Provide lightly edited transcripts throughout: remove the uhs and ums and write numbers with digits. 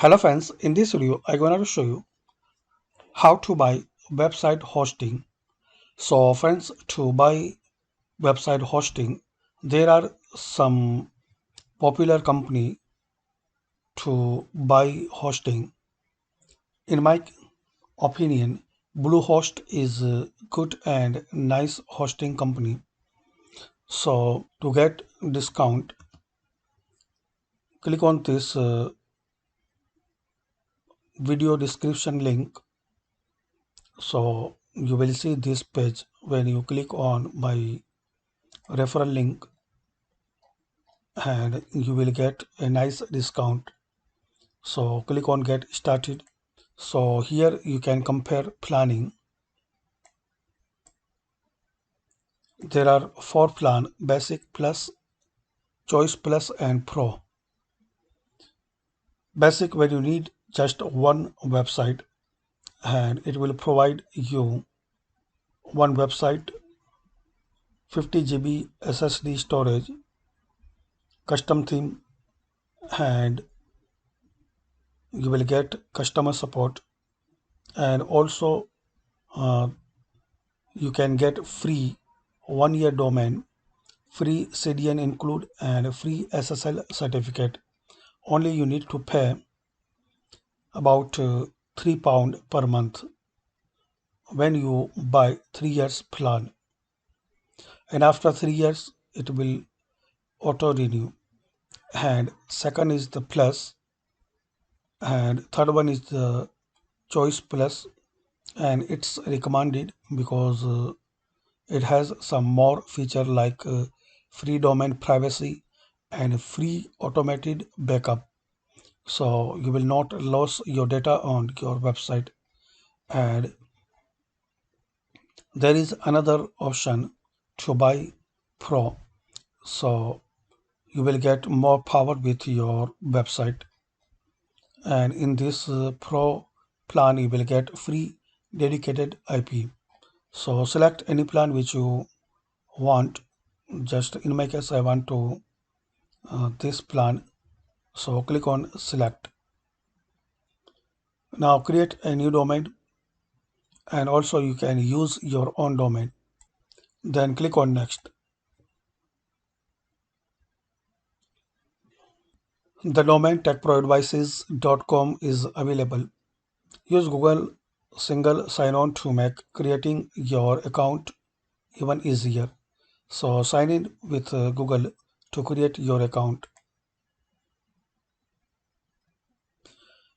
Hello friends, in this video I'm going to show you how to buy website hosting. So friends, to buy website hosting, there are some popular company to buy hosting. In my opinion, Bluehost is a good and nice hosting company. So to get discount, click on this video description link. So you will see this page when you click on my referral link and you will get a nice discount. So click on get started. So here you can compare planning. There are four plan: basic plus, choice plus and pro. Basic, when you need just one website, and it will provide you one website, 50 GB SSD storage, custom theme, and you will get customer support, and also uh, you can get free 1 year domain, free CDN include, and free SSL certificate. Only you need to pay about £3 per month when you buy 3 years plan, and after 3 years it will auto renew. And second is the plus, and third one is the choice plus, and it's recommended because it has some more feature like free domain privacy and free automated backup, so you will not lose your data on your website. And there is another option to buy pro, so you will get more power with your website. And in this pro plan you will get free dedicated IP. So select any plan which you want. Just in my case I want to this plan, so click on select. Now create a new domain, and also you can use your own domain. Then click on next. The domain techproadvices.com is available. Use Google single sign-on to make creating your account even easier. So sign in with Google to create your account.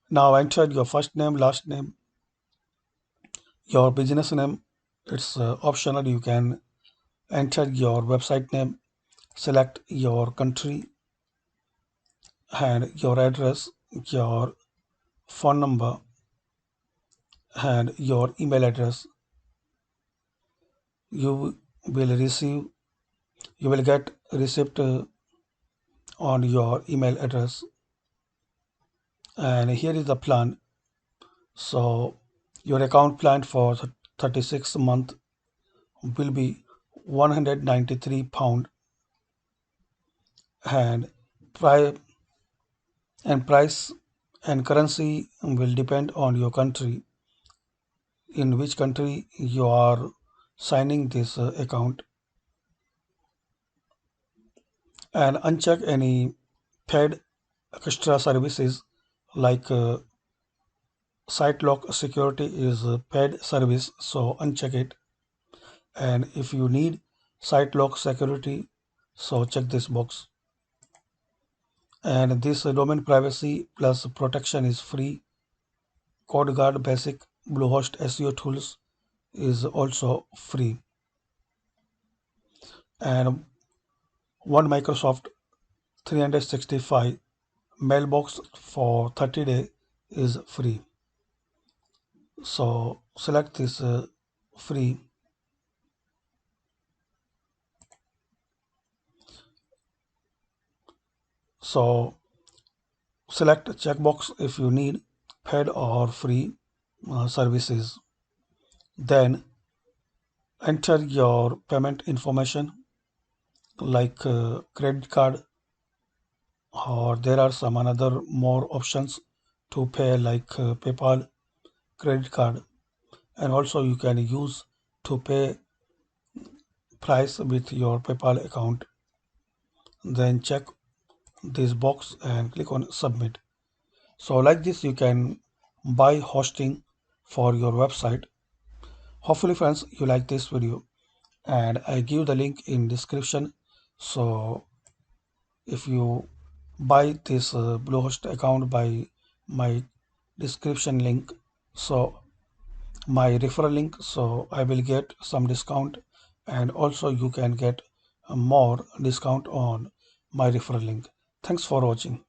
Now enter your first name, last name, your business name. It's optional. You can enter your website name, select your country and your address, your phone number and your email address. You will receive, you will get receipt on your email address. And here is the plan. So your account plan for 36 month will be £193, and price price and currency will depend on your country, in which country you are signing this account. And uncheck any paid extra services like site lock security is a paid service, so uncheck it. And if you need site lock security, so check this box. And this domain privacy plus protection is free. CodeGuard Basic Bluehost SEO tools is also free. And one Microsoft 365 mailbox for 30 days is free. So select this free. So select checkbox if you need paid or free services. Then enter your payment information like credit card, or there are some another more options to pay like PayPal, credit card, and also you can use to pay price with your PayPal account. Then check this box and click on submit. So like this you can buy hosting for your website. Hopefully friends you like this video, and I give the link in description. So if you buy this Bluehost account by my description link, so my referral link, so I will get some discount, and also you can get more discount on my referral link. Thanks for watching.